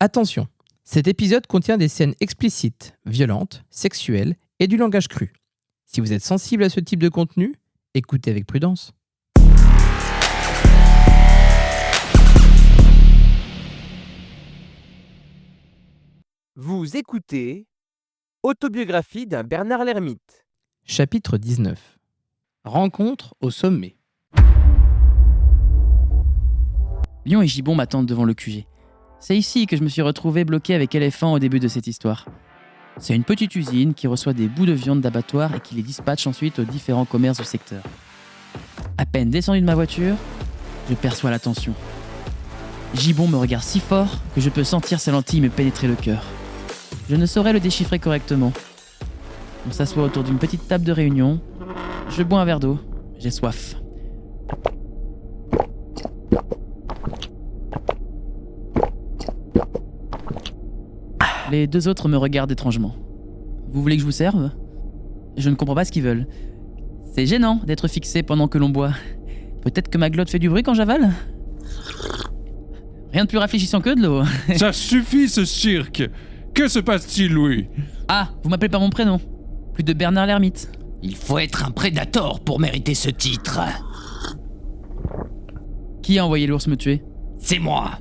Attention, cet épisode contient des scènes explicites, violentes, sexuelles et du langage cru. Si vous êtes sensible à ce type de contenu, écoutez avec prudence. Vous écoutez Autobiographie d'un Bernard l'Ermite. Chapitre 19. Rencontre au sommet. Lion et Gibbon m'attendent devant le QG. C'est ici que je me suis retrouvé bloqué avec Éléphant au début de cette histoire. C'est une petite usine qui reçoit des bouts de viande d'abattoir et qui les dispatche ensuite aux différents commerces du secteur. À peine descendu de ma voiture, je perçois la tension. Gibbon me regarde si fort que je peux sentir sa lentille me pénétrer le cœur. Je ne saurais le déchiffrer correctement. On s'assoit autour d'une petite table de réunion. Je bois un verre d'eau. J'ai soif. Les deux autres me regardent étrangement. Vous voulez que je vous serve ? Je ne comprends pas ce qu'ils veulent. C'est gênant d'être fixé pendant que l'on boit. Peut-être que ma glotte fait du bruit quand j'avale ? Rien de plus rafraîchissant que de l'eau. Ça suffit ce cirque. Que se passe-t-il, Louis ? Ah, vous m'appelez par mon prénom. Plus de Bernard l'Ermite. Il faut être un prédateur pour mériter ce titre. Qui a envoyé l'ours me tuer ? C'est moi.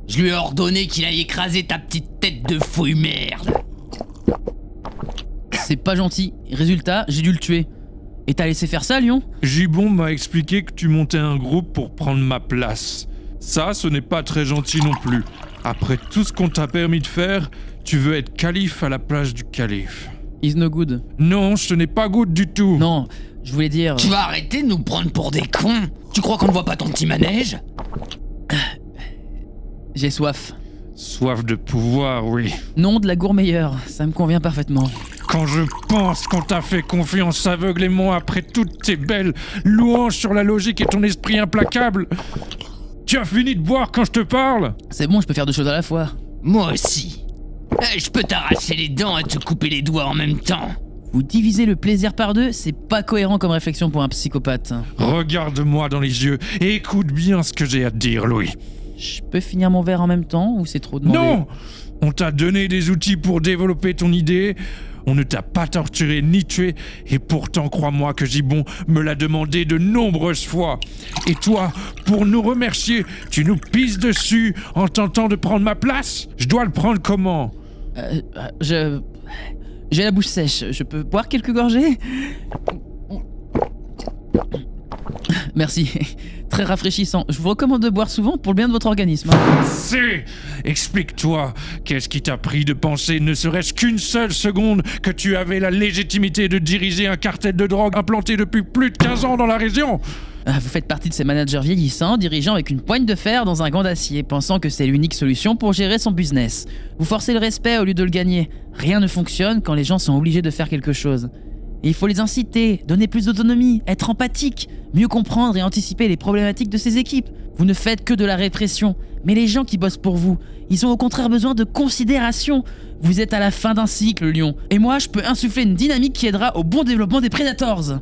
Je lui ai ordonné qu'il aille écraser ta petite tête de fouille merde. C'est pas gentil. Résultat, j'ai dû le tuer. Et t'as laissé faire ça, Lion ? Gibbon m'a expliqué que tu montais un groupe pour prendre ma place. Ça, ce n'est pas très gentil non plus. Après tout ce qu'on t'a permis de faire, tu veux être calife à la place du calife. Is no good. Non, ce n'est pas good du tout. Non, je voulais dire... Tu vas arrêter de nous prendre pour des cons ? Tu crois qu'on ne voit pas ton petit manège ? J'ai soif. Soif de pouvoir, oui. Non, de la gourmeilleure, ça me convient parfaitement. Quand je pense qu'on t'a fait confiance aveuglément après toutes tes belles louanges sur la logique et ton esprit implacable, tu as fini de boire quand je te parle ? C'est bon, je peux faire deux choses à la fois. Moi aussi. Je peux t'arracher les dents et te couper les doigts en même temps. Vous divisez le plaisir par deux, c'est pas cohérent comme réflexion pour un psychopathe. Regarde-moi dans les yeux et écoute bien ce que j'ai à te dire, Louis. Je peux finir mon verre en même temps ou c'est trop demandé ? Non ! On t'a donné des outils pour développer ton idée, on ne t'a pas torturé ni tué, et pourtant crois-moi que Gibbon me l'a demandé de nombreuses fois. Et toi, pour nous remercier, tu nous pisses dessus en tentant de prendre ma place ? Je dois le prendre comment ? J'ai la bouche sèche, je peux boire quelques gorgées ? Merci, très rafraîchissant. Je vous recommande de boire souvent pour le bien de votre organisme. C'est... Explique-toi, qu'est-ce qui t'a pris de penser, ne serait-ce qu'une seule seconde, que tu avais la légitimité de diriger un cartel de drogue implanté depuis plus de 15 ans dans la région ? Vous faites partie de ces managers vieillissants, dirigeant avec une poigne de fer dans un gant d'acier, pensant que c'est l'unique solution pour gérer son business. Vous forcez le respect au lieu de le gagner. Rien ne fonctionne quand les gens sont obligés de faire quelque chose. Et il faut les inciter, donner plus d'autonomie, être empathique, mieux comprendre et anticiper les problématiques de ses équipes. Vous ne faites que de la répression, mais les gens qui bossent pour vous, ils ont au contraire besoin de considération. Vous êtes à la fin d'un cycle, Lion, et moi je peux insuffler une dynamique qui aidera au bon développement des Predators.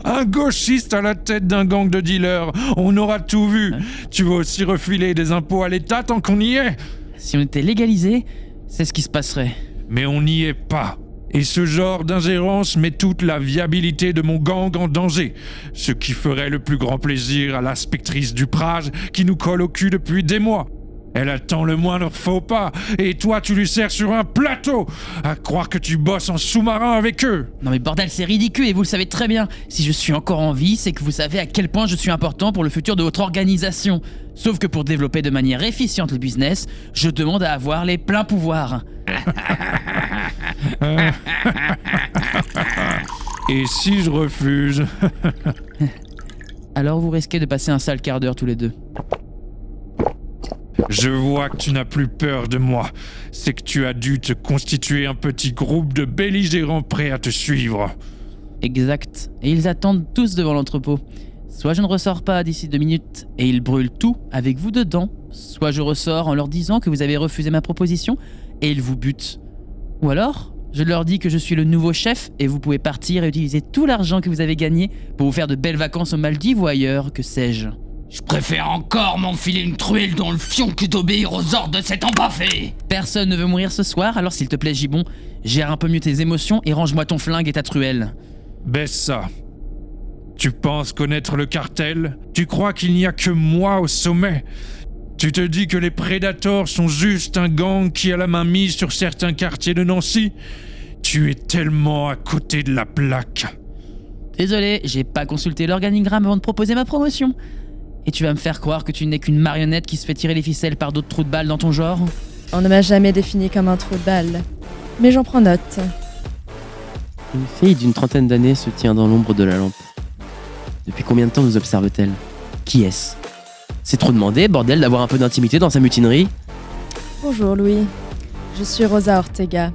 Un gauchiste à la tête d'un gang de dealers, on aura tout vu. Tu veux aussi refiler des impôts à l'État tant qu'on y est ? Si on était légalisé, c'est ce qui se passerait. Mais on n'y est pas. Et ce genre d'ingérence met toute la viabilité de mon gang en danger. Ce qui ferait le plus grand plaisir à l'inspectrice du Prage qui nous colle au cul depuis des mois. Elle attend le moindre faux pas, et toi tu lui sers sur un plateau, à croire que tu bosses en sous-marin avec eux. Non mais bordel, c'est ridicule et vous le savez très bien. Si je suis encore en vie, c'est que vous savez à quel point je suis important pour le futur de votre organisation. Sauf que pour développer de manière efficiente le business, je demande à avoir les pleins pouvoirs. Et si je refuse ? Alors vous risquez de passer un sale quart d'heure tous les deux. Je vois que tu n'as plus peur de moi. C'est que tu as dû te constituer un petit groupe de belligérants prêts à te suivre. Exact. Et ils attendent tous devant l'entrepôt. Soit je ne ressors pas d'ici 2 minutes et ils brûlent tout avec vous dedans, soit je ressors en leur disant que vous avez refusé ma proposition et ils vous butent. Ou alors, je leur dis que je suis le nouveau chef et vous pouvez partir et utiliser tout l'argent que vous avez gagné pour vous faire de belles vacances aux Maldives ou ailleurs, que sais-je. Je préfère encore m'enfiler une truelle dans le fion que d'obéir aux ordres de cet empaffé. Personne ne veut mourir ce soir, alors s'il te plaît Gibbon, gère un peu mieux tes émotions et range-moi ton flingue et ta truelle. Baisse ça. Tu penses connaître le cartel? Tu crois qu'il n'y a que moi au sommet? Tu te dis que les Predators sont juste un gang qui a la main mise sur certains quartiers de Nancy? Tu es tellement à côté de la plaque. Désolé, j'ai pas consulté l'organigramme avant de proposer ma promotion. Et tu vas me faire croire que tu n'es qu'une marionnette qui se fait tirer les ficelles par d'autres trous de balles dans ton genre? On ne m'a jamais défini comme un trou de balle. Mais j'en prends note. Une fille d'une trentaine d'années se tient dans l'ombre de la lampe. Depuis combien de temps nous observe-t-elle? Qui est-ce? C'est trop demandé, bordel, d'avoir un peu d'intimité dans sa mutinerie. Bonjour Louis. Je suis Rosa Ortega.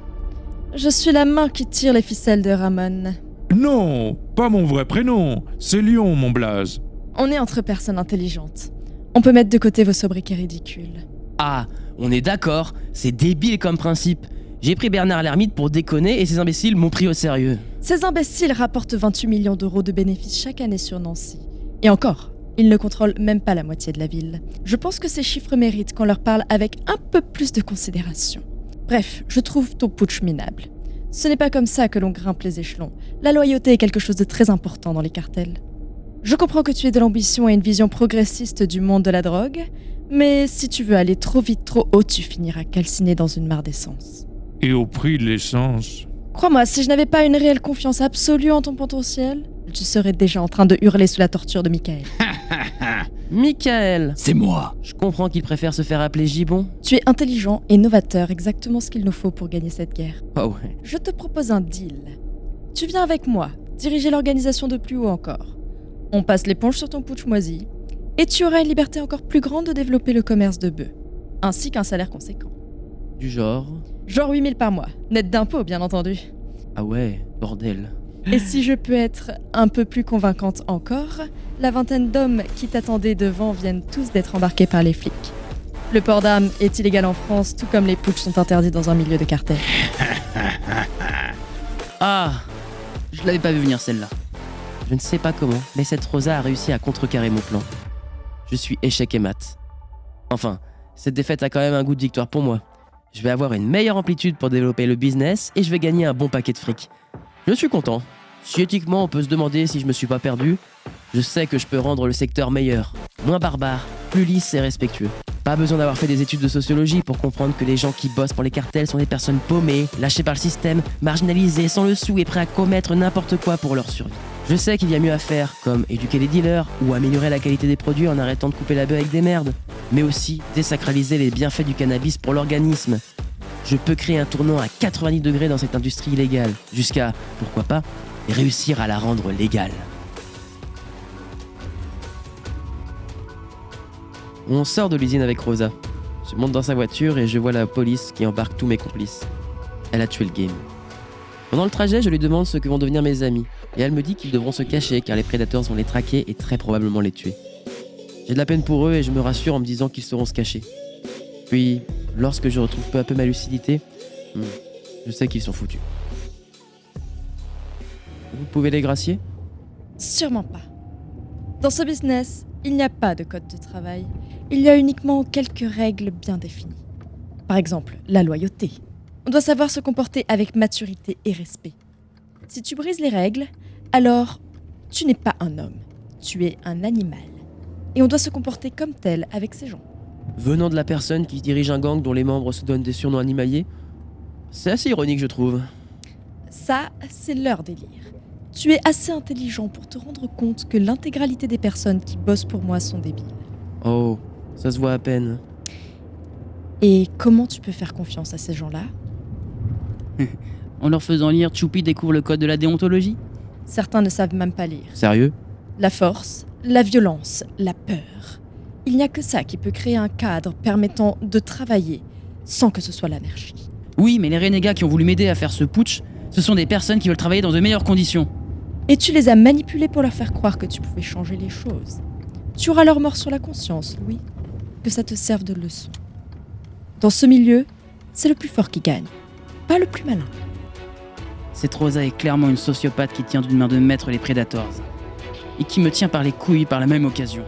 Je suis la main qui tire les ficelles de Ramon. Non, pas mon vrai prénom. C'est Lyon, mon blaze. On est entre personnes intelligentes. On peut mettre de côté vos sobriquets ridicules. Ah, on est d'accord, c'est débile comme principe. J'ai pris Bernard l'ermite pour déconner et ces imbéciles m'ont pris au sérieux. Ces imbéciles rapportent 28 millions d'euros de bénéfices chaque année sur Nancy. Et encore, ils ne contrôlent même pas la moitié de la ville. Je pense que ces chiffres méritent qu'on leur parle avec un peu plus de considération. Bref, je trouve ton putsch minable. Ce n'est pas comme ça que l'on grimpe les échelons. La loyauté est quelque chose de très important dans les cartels. Je comprends que tu aies de l'ambition et une vision progressiste du monde de la drogue, mais si tu veux aller trop vite, trop haut, tu finiras calciné dans une mare d'essence. Et au prix de l'essence. Crois-moi, si je n'avais pas une réelle confiance absolue en ton potentiel, tu serais déjà en train de hurler sous la torture de Michael. Michael! C'est moi. Je comprends qu'il préfère se faire appeler Gibbon. Tu es intelligent et novateur, exactement ce qu'il nous faut pour gagner cette guerre. Oh ouais. Je te propose un deal. Tu viens avec moi, diriger l'organisation de plus haut encore. On passe l'éponge sur ton putsch moisi, et tu auras une liberté encore plus grande de développer le commerce de bœufs, ainsi qu'un salaire conséquent. Du genre... Genre 8000 par mois, net d'impôts bien entendu. Ah ouais, bordel. Et si je peux être un peu plus convaincante encore, la vingtaine d'hommes qui t'attendaient devant viennent tous d'être embarqués par les flics. Le port d'armes est illégal en France, tout comme les putschs sont interdits dans un milieu de cartel. Ah, je l'avais pas vu venir celle-là. Je ne sais pas comment, mais cette Rosa a réussi à contrecarrer mon plan. Je suis échec et mat. Enfin, cette défaite a quand même un goût de victoire pour moi. Je vais avoir une meilleure amplitude pour développer le business et je vais gagner un bon paquet de fric. Je suis content. Si éthiquement on peut se demander si je me suis pas perdu, je sais que je peux rendre le secteur meilleur, moins barbare, plus lisse et respectueux. Pas besoin d'avoir fait des études de sociologie pour comprendre que les gens qui bossent pour les cartels sont des personnes paumées, lâchées par le système, marginalisées, sans le sou et prêts à commettre n'importe quoi pour leur survie. Je sais qu'il y a mieux à faire, comme éduquer les dealers ou améliorer la qualité des produits en arrêtant de couper la bœuf avec des merdes, mais aussi désacraliser les bienfaits du cannabis pour l'organisme. Je peux créer un tournant à 90 degrés dans cette industrie illégale, jusqu'à, pourquoi pas, réussir à la rendre légale. On sort de l'usine avec Rosa. Je monte dans sa voiture et je vois la police qui embarque tous mes complices. Elle a tué le game. Pendant le trajet, je lui demande ce que vont devenir mes amis, et elle me dit qu'ils devront se cacher car les Predators vont les traquer et très probablement les tuer. J'ai de la peine pour eux et je me rassure en me disant qu'ils sauront se cacher. Puis, lorsque je retrouve peu à peu ma lucidité, je sais qu'ils sont foutus. Vous pouvez les gracier ? Sûrement pas. Dans ce business, il n'y a pas de code de travail. Il y a uniquement quelques règles bien définies. Par exemple, la loyauté. On doit savoir se comporter avec maturité et respect. Si tu brises les règles, alors tu n'es pas un homme, tu es un animal. Et on doit se comporter comme tel avec ces gens. Venant de la personne qui dirige un gang dont les membres se donnent des surnoms animaliers, c'est assez ironique je trouve. Ça, c'est leur délire. Tu es assez intelligent pour te rendre compte que l'intégralité des personnes qui bossent pour moi sont débiles. Oh, ça se voit à peine. Et comment tu peux faire confiance à ces gens-là ? En leur faisant lire, Choupi découvre le code de la déontologie. Certains ne savent même pas lire. Sérieux ? La force, la violence, la peur. Il n'y a que ça qui peut créer un cadre permettant de travailler sans que ce soit l'anarchie. Oui, mais les renégats qui ont voulu m'aider à faire ce putsch, ce sont des personnes qui veulent travailler dans de meilleures conditions. Et tu les as manipulés pour leur faire croire que tu pouvais changer les choses. Tu auras leur mort sur la conscience, Louis. Que ça te serve de leçon. Dans ce milieu, c'est le plus fort qui gagne, pas le plus malin. Cette Rosa est clairement une sociopathe qui tient d'une main de maître les Predators. Et qui me tient par les couilles par la même occasion.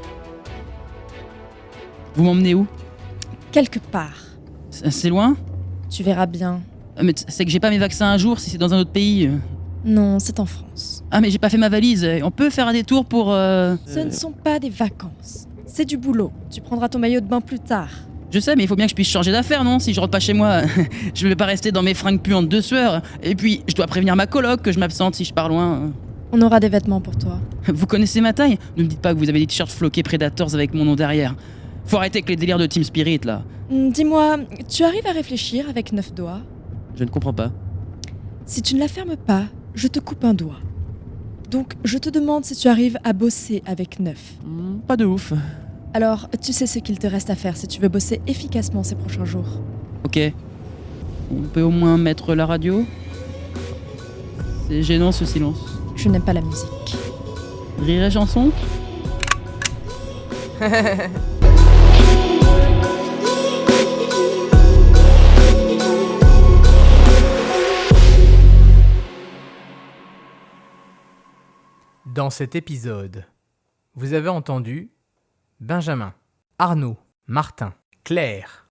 Vous m'emmenez où? Quelque part. C'est loin? Tu verras bien. Mais c'est que j'ai pas mes vaccins à jour si c'est dans un autre pays. Non, c'est en France. Ah mais j'ai pas fait ma valise. On peut faire un détour pour... Ce ne sont pas des vacances. C'est du boulot. Tu prendras ton maillot de bain plus tard. Je sais, mais il faut bien que je puisse changer d'affaires, non? Si je rentre pas chez moi, je vais pas rester dans mes fringues puantes de sueur. Et puis, je dois prévenir ma coloc que je m'absente si je pars loin. On aura des vêtements pour toi. Vous connaissez ma taille? Ne me dites pas que vous avez des t-shirts floqués Predators avec mon nom derrière. Faut arrêter avec les délires de Team Spirit, là. Dis-moi, tu arrives à réfléchir avec 9 doigts? Je ne comprends pas. Si tu ne la fermes pas, je te coupe un doigt. Donc, je te demande si tu arrives à bosser avec 9. Pas de ouf. Alors, tu sais ce qu'il te reste à faire si tu veux bosser efficacement ces prochains jours. Ok. On peut au moins mettre la radio? C'est gênant ce silence. Je n'aime pas la musique. Rire et chanson? Dans cet épisode, vous avez entendu Benjamin, Arnaud, Martin, Claire,